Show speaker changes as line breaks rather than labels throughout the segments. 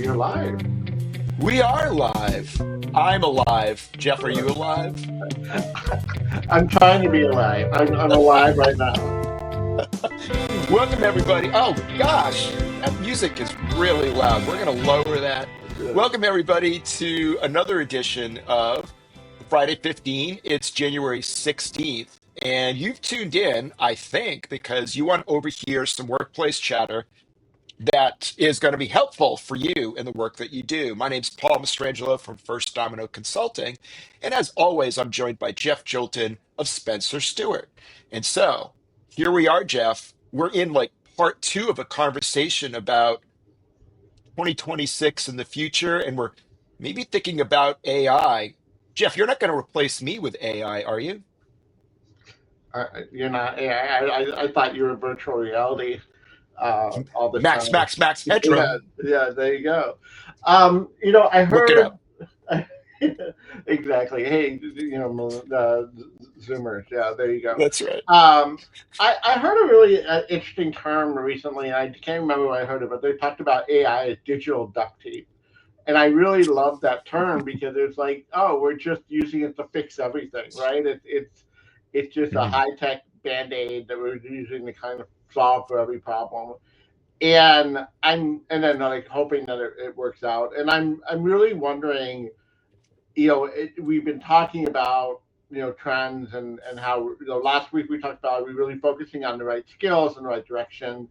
You're live.
We are live. I'm alive. Jeff, are you alive?
I'm trying to be alive. I'm alive right now.
Welcome, everybody. Oh, gosh, that music is really loud. We're going to lower that. Welcome, everybody, to another edition of Friday 15. It's January 16th. And you've tuned in, I think, because you want to overhear some workplace chatter that is going to be helpful for you in the work that you do. My name's Paul Mastrangelo from First Domino Consulting. And as always, I'm joined by Jeff Jolton of Spencer Stewart. And so here we are, Jeff. We're in like part two of a conversation about 2026 and the future. And we're maybe thinking about AI. Jeff, you're not going to replace me with AI, are you?
You're not. I thought you were virtual reality all the
Max,
time.
Max, Max
Yeah,
Headroom.
yeah. There you go. I
Look it
heard
up.
exactly. Hey, Zoomers. Yeah, there you go.
That's right.
I heard a really interesting term recently. I can't remember where I heard it, but they talked about AI as digital duct tape. And I really love that term because it's like, oh, we're just using it to fix everything, right? It's just a
Mhm.
high tech band aid that we're using to kind of solve for every problem. And then like hoping that it works out. And I'm really wondering, we've been talking about trends and how last week we talked about, are we really focusing on the right skills and the right direction,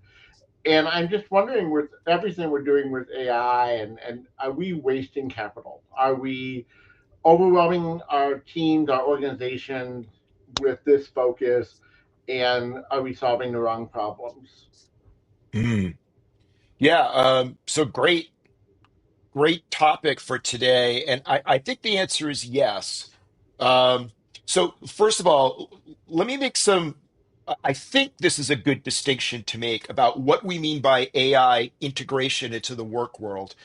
and I'm just wondering, with everything we're doing with AI, and are we wasting capital? Are we overwhelming our teams, our organizations with this focus? And are we solving the wrong problems?
Mm. Yeah, so great topic for today. And I think the answer is yes. Um, so, first of all, let me make some. I think this is a good distinction to make about what we mean by AI integration into the work world.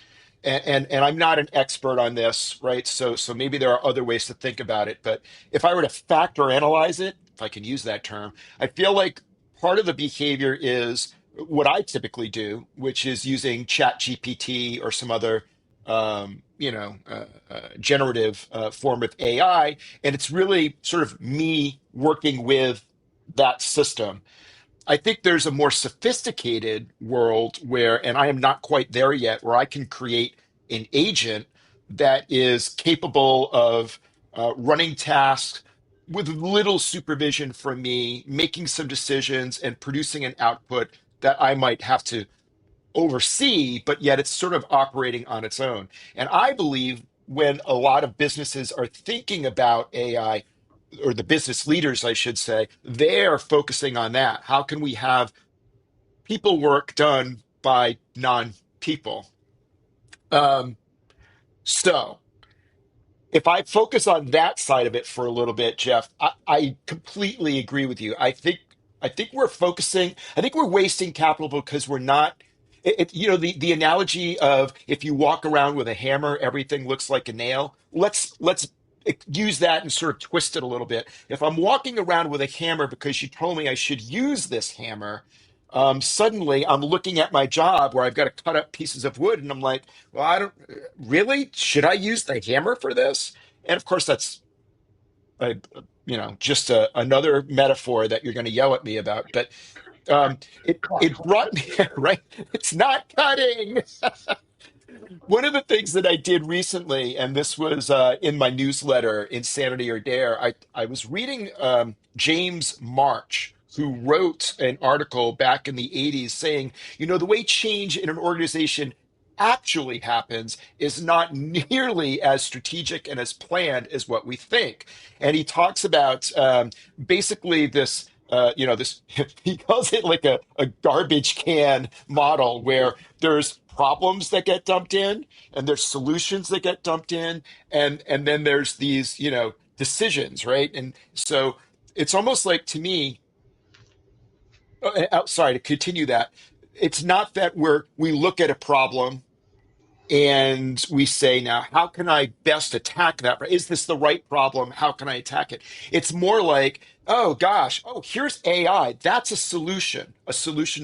And I'm not an expert on this, right? So maybe there are other ways to think about it. But if I were to factor analyze it, if I can use that term, I feel like part of the behavior is what I typically do, which is using Chat GPT or some other generative form of AI. And it's really sort of me working with that system. I think there's a more sophisticated world where, and I am not quite there yet, where I can create an agent that is capable of running tasks with little supervision from me, making some decisions and producing an output that I might have to oversee, but yet it's sort of operating on its own. And I believe when a lot of businesses are thinking about AI, or the business leaders, I should say, they're focusing on that. How can we have people work done by non-people? Um, so if I focus on that side of it for a little bit, Jeff, I completely agree with you. I think we're focusing. I think we're wasting capital because we're not. The analogy of if you walk around with a hammer, everything looks like a nail. Let's use that and sort of twist it a little bit. If I'm walking around with a hammer because you told me I should use this hammer, suddenly I'm looking at my job where I've got to cut up pieces of wood, and I'm like, well, I don't really, should I use the hammer for this? And of course, that's uh, just another metaphor that you're going to yell at me about. But it brought me right. It's not cutting. One of the things that I did recently, and this was in my newsletter, Insanity or Dare, I was reading James March, who wrote an article back in the 80s saying, the way change in an organization actually happens is not nearly as strategic and as planned as what we think. And he talks about basically this. This he calls it like a garbage can model where there's problems that get dumped in and there's solutions that get dumped in and then there's these decisions, right? And so it's almost like, to me, sorry to continue that, it's not that we look at a problem and we say, now how can I best attack that? Is this the right problem? How can I attack it? It's more like, oh gosh, oh, here's AI, that's a solution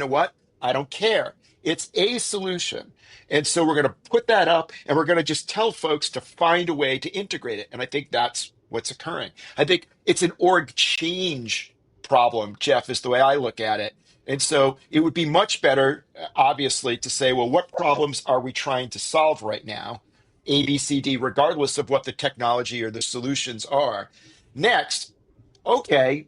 to what? I don't care. It's a solution. And so we're going to put that up and we're going to just tell folks to find a way to integrate it. And I think that's what's occurring. I think it's an org change problem, Jeff, is the way I look at it. And so it would be much better, obviously, to say, well, what problems are we trying to solve right now? A, B, C, D, regardless of what the technology or the solutions are. Next, okay,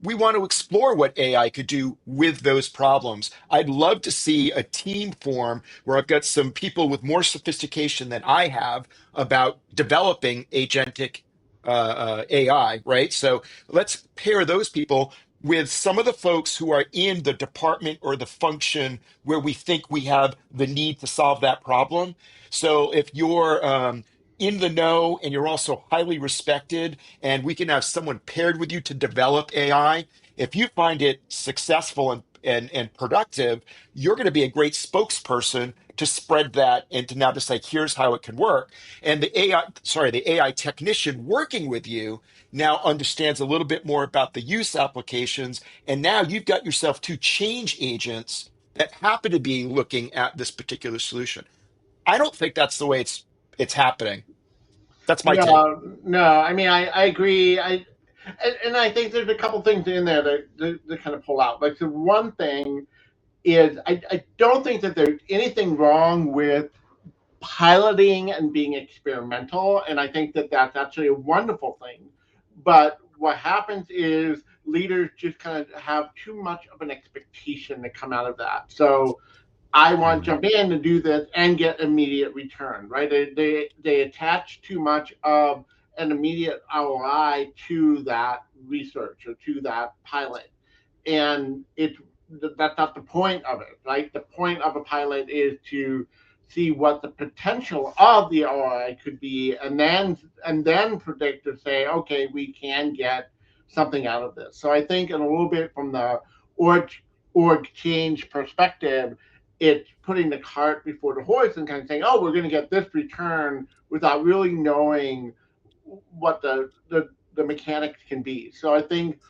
we want to explore what AI could do with those problems. I'd love to see a team form where I've got some people with more sophistication than I have about developing agentic AI, right? So let's pair those people with some of the folks who are in the department or the function where we think we have the need to solve that problem. So if you're in the know and you're also highly respected, and we can have someone paired with you to develop AI. If you find it successful and productive, you're going to be a great spokesperson to spread that and to now to say, here's how it can work. And the AI technician working with you now understands a little bit more about the use applications. And now you've got yourself two change agents that happen to be looking at this particular solution. I don't think that's the way it's happening. That's my take.
No. I mean, I agree. And I think there's a couple things in there that kind of pull out. Like the one thing is, I don't think that there's anything wrong with piloting and being experimental, and I think that that's actually a wonderful thing. But what happens is leaders just kind of have too much of an expectation to come out of that. So I want to
Mm,
jump in to do this and get immediate return, right? They attach too much of an immediate ROI to that research or to that pilot, and that's not the point of it, right? The point of a pilot is to see what the potential of the ROI could be, and then predict to say, okay, we can get something out of this. So I think, in a little bit from the org org change perspective, it's putting the cart before the horse and kind of saying, oh, we're going to get this return without really knowing what the mechanics can be. So I think,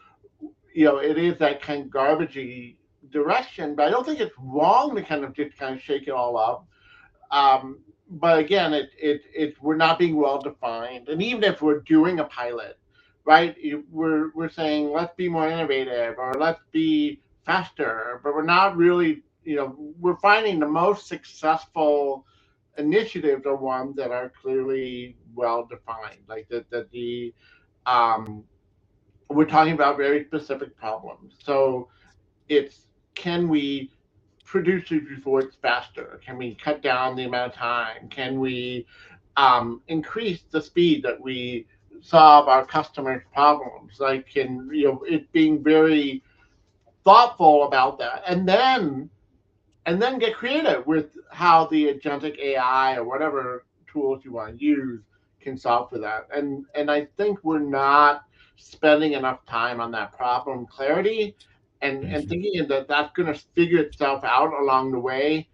it is that kind of garbagey direction, but I don't think it's wrong to kind of just kind of shake it all up. But again, we're not being well defined, and even if we're doing a pilot, right? We're saying let's be more innovative or let's be faster, but we're not really, we're finding the most successful initiatives are ones that are clearly well defined, like that the um, we're talking about very specific problems. So it's, can we produce it before it's faster? Can we cut down the amount of time? Can we increase the speed that we solve our customers' problems? Like, can, it being very thoughtful about that, and then get creative with how the agentic AI or whatever tools you want to use can solve for that. And I think we're not spending enough time on that problem clarity, and
mhm.
thinking that that's going to figure itself out along the way.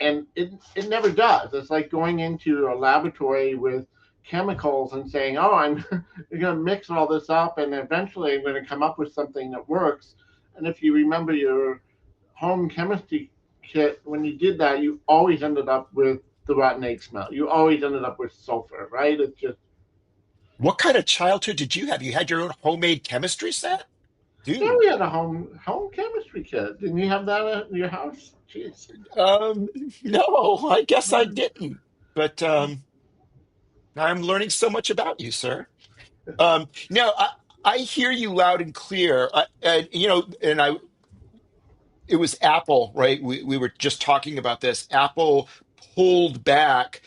And it never does. It's like going into a laboratory with chemicals and saying, oh, I'm going to mix all this up and eventually I'm going to come up with something that works. And if you remember your home chemistry kit, when you did that, you always ended up with the rotten egg smell. You always ended up with sulfur, right? It's just,
What kind of childhood did you have? You had your own homemade chemistry set?
yeah,
Dude,
we had a home chemistry kit. Didn't you have that at your house? Jeez.
um, no, I guess I didn't. But I'm learning so much about you, sir. No, I hear you loud and clear. And it was Apple, right? We were just talking about this. Apple pulled back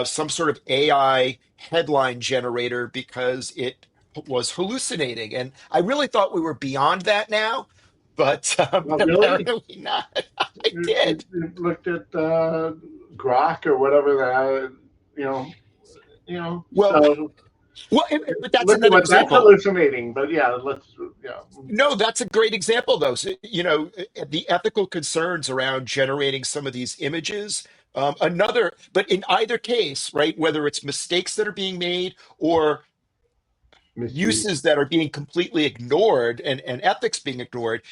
some sort of AI headline generator because it was hallucinating. And I really thought we were beyond that now, but
Well, really?
apparently not. I
You, you,
did.
you looked at Grok or whatever that,
Well,
so
but that's
look at
another
what that's
example.
hallucinating. But yeah, yeah.
No, that's a great example, though. So, the ethical concerns around generating some of these images. But in either case, right, whether it's mistakes that are being made or
Misuse.
uses that are being completely ignored and ethics being ignored,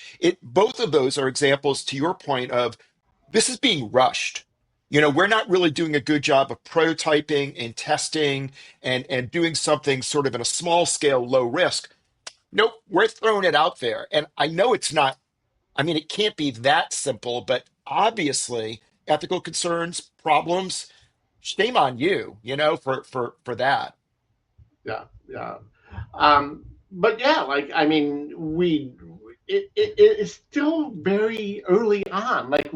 both of those are examples, to your point, of this is being rushed. We're not really doing a good job of prototyping and testing and doing something sort of in a small scale, low risk. Nope, we're throwing it out there. And I know it's not, I mean, it can't be that simple, but obviously ethical concerns, problems, shame on you, for that.
Yeah, yeah. But yeah, like I mean, it's still very early on. Like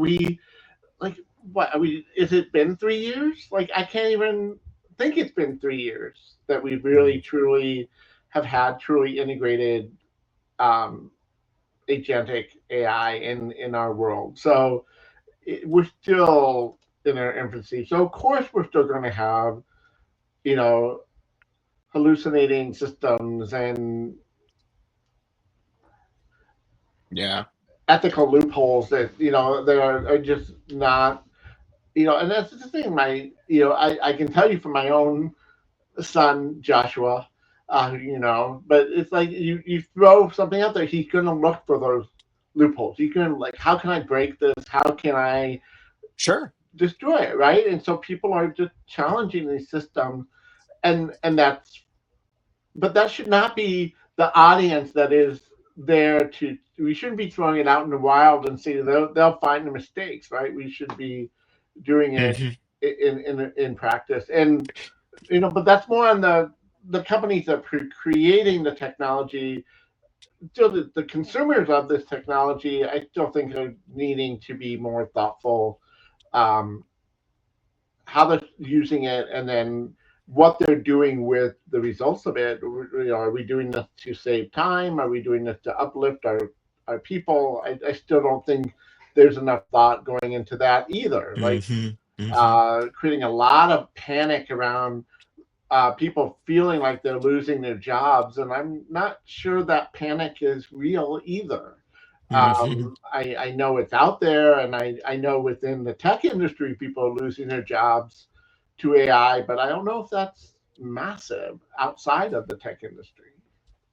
what? I mean, is it been 3 years? Like I can't even think it's been 3 years that we've really
Mm.
truly have had truly integrated um, agentic AI in our world. So we're still in our infancy. So of course we're still going to have you know hallucinating systems and
Yeah,
ethical loopholes that that are just not and that's the thing. I can tell you from my own son Joshua, but it's like you throw something out there, he's gonna look for those loopholes. He's gonna like, how can I break this? How can I
sure.
destroy it? Right? And so people are just challenging these systems, and that's but that should not be the audience that is there to. We shouldn't be throwing it out in the wild and see they'll find the mistakes, right? We should be doing it
Hmm.
in practice, and but that's more on the companies that are creating the technology. Still, the consumers of this technology, I still think are needing to be more thoughtful. Um, how they're using it, and then what they're doing with the results of it. Are we doing this to save time? Are we doing this to uplift our people? I still don't think there's enough thought going into that either. Like
Hmm. Hmm.
creating a lot of panic around people feeling like they're losing their jobs, and I'm not sure that panic is real either.
Hmm.
I know it's out there, and I know within the tech industry, people are losing their jobs to AI, but I don't know if that's massive outside of the tech industry.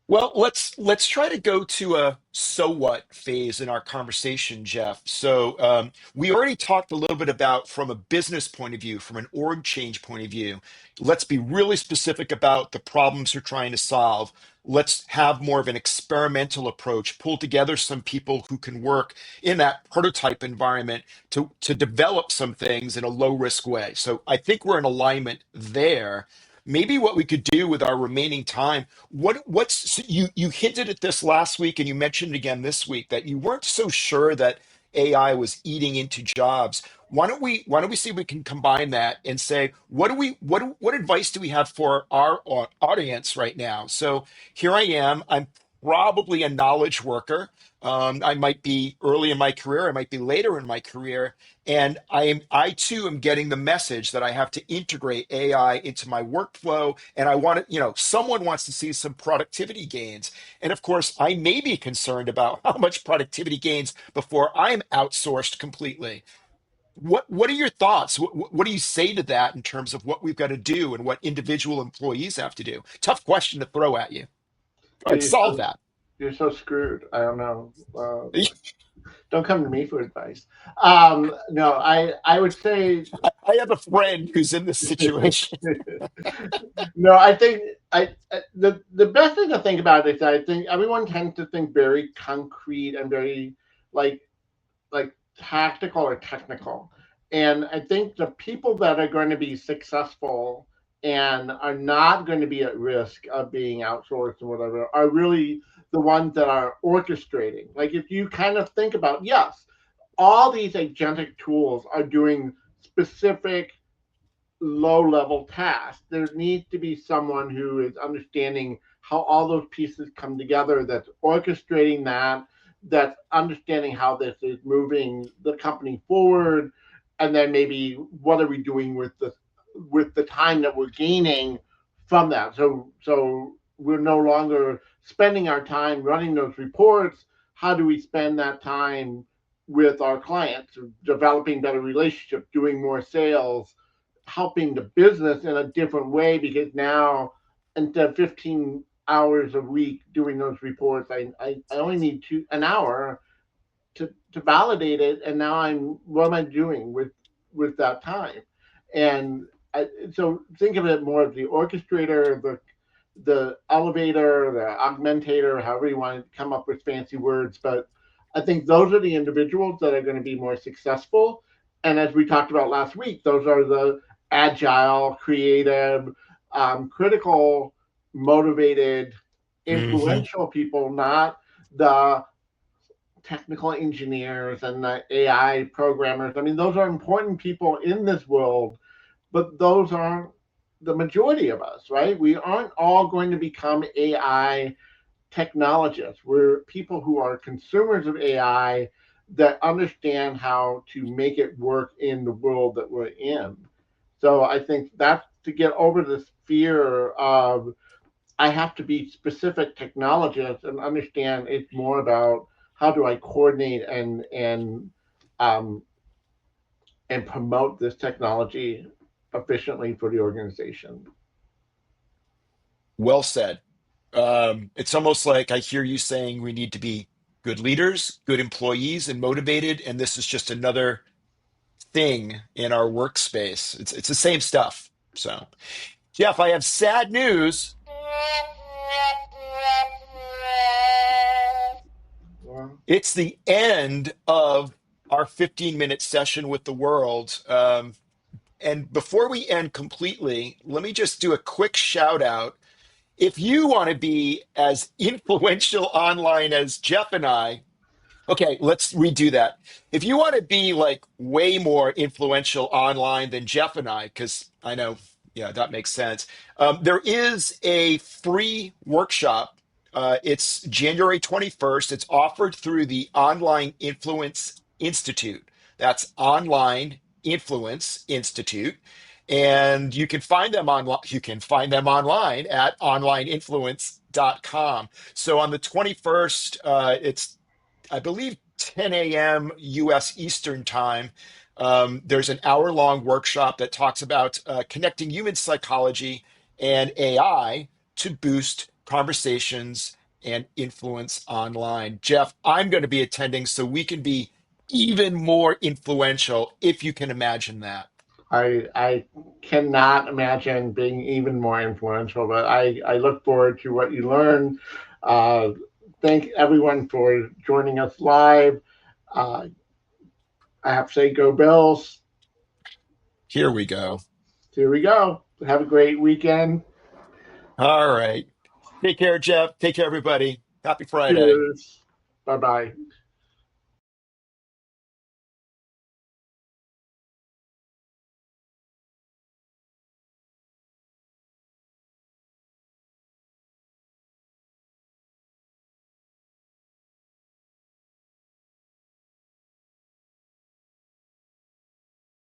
Well, let's try to go to a so what phase in our conversation, Jeff. So we already talked a little bit about from a business point of view, from an org change point of view. Let's be really specific about the problems you're trying to solve. Let's have more of an experimental approach, pull together some people who can work in that prototype environment to develop some things in a low risk way. So I think we're in alignment there. Maybe what we could do with our remaining time, what's so you hinted at this last week and you mentioned it again this week that you weren't so sure that AI was eating into jobs. Why don't we see if we can combine that and say what advice do we have for our audience right now? So here I am. I'm probably a knowledge worker. I might be early in my career. I might be later in my career. And I too am getting the message that I have to integrate AI into my workflow. And I want to, someone wants to see some productivity gains. And of course, I may be concerned about how much productivity gains before I'm outsourced completely. What are your thoughts? What do you say to that in terms of what we've got to do and what individual employees have to do? Tough question to throw at you. All
Yeah,
right, solve that.
you're so screwed. I don't know. Don't come to me for advice. No, I would say
I have a friend who's in this situation.
no. I think the best thing to think about is I think everyone tends to think very concrete and very like like tactical or technical. And I think the people that are going to be successful and are not going to be at risk of being outsourced or whatever are really the ones that are orchestrating. Like if you kind of think about, yes, all these agentic tools are doing specific low level tasks. There needs to be someone who is understanding how all those pieces come together, that's orchestrating that, that's understanding how this is moving the company forward, and then maybe what are we doing with the time that we're gaining from that. So we're no longer spending our time running those reports. How do we spend that time with our clients, developing better relationships, doing more sales, helping the business in a different way, because now instead of 15 hours a week doing those reports, I only need an hour, to validate it, and now I'm what am I doing with that time? And so think of it more as the orchestrator, the elevator, the augmentator, however you want to come up with fancy words. But I think those are the individuals that are going to be more successful. And as we talked about last week, those are the agile, creative, critical, motivated,
Hmm.
influential people, not the technical engineers and the AI programmers. I mean, those are important people in this world, but those aren't the majority of us, right? We aren't all going to become AI technologists. We're people who are consumers of AI that understand how to make it work in the world that we're in. So I think that's to get over this fear of I have to be specific technologist and understand it's more about how do I coordinate um, and promote this technology efficiently for the organization.
Well said. It's almost like I hear you saying we need to be good leaders, good employees, and motivated. And this is just another thing in our workspace. It's the same stuff. So, Jeff, I have sad news.
Well,
It's the end of our 15-minute session with the world. And before we end completely, let me just do a quick shout out. If you want to be as influential online as Jeff and I, okay, let's redo that. If you want to be like way more influential online than Jeff and I, because I know, yeah, that makes sense. There is a free workshop. It's January 21st. It's offered through the Online Influence Institute. That's Online Influence Institute. And you can find them online. You can find them online at onlineinfluence.com. So on the 21st, it's I believe 10 a.m. US Eastern Time. There's an hour-long workshop that talks about connecting human psychology and AI to boost conversations and influence online. Jeff, I'm going to be attending so we can be even more influential, if you can imagine that.
I cannot imagine being even more influential, but I look forward to what you learn. Uh, thank everyone for joining us live. Uh, I have to say, go Bills.
Here we go.
Here we go. Have a great weekend.
All right. Take care, Jeff. Take care, everybody. Happy Friday.
Cheers. Bye bye.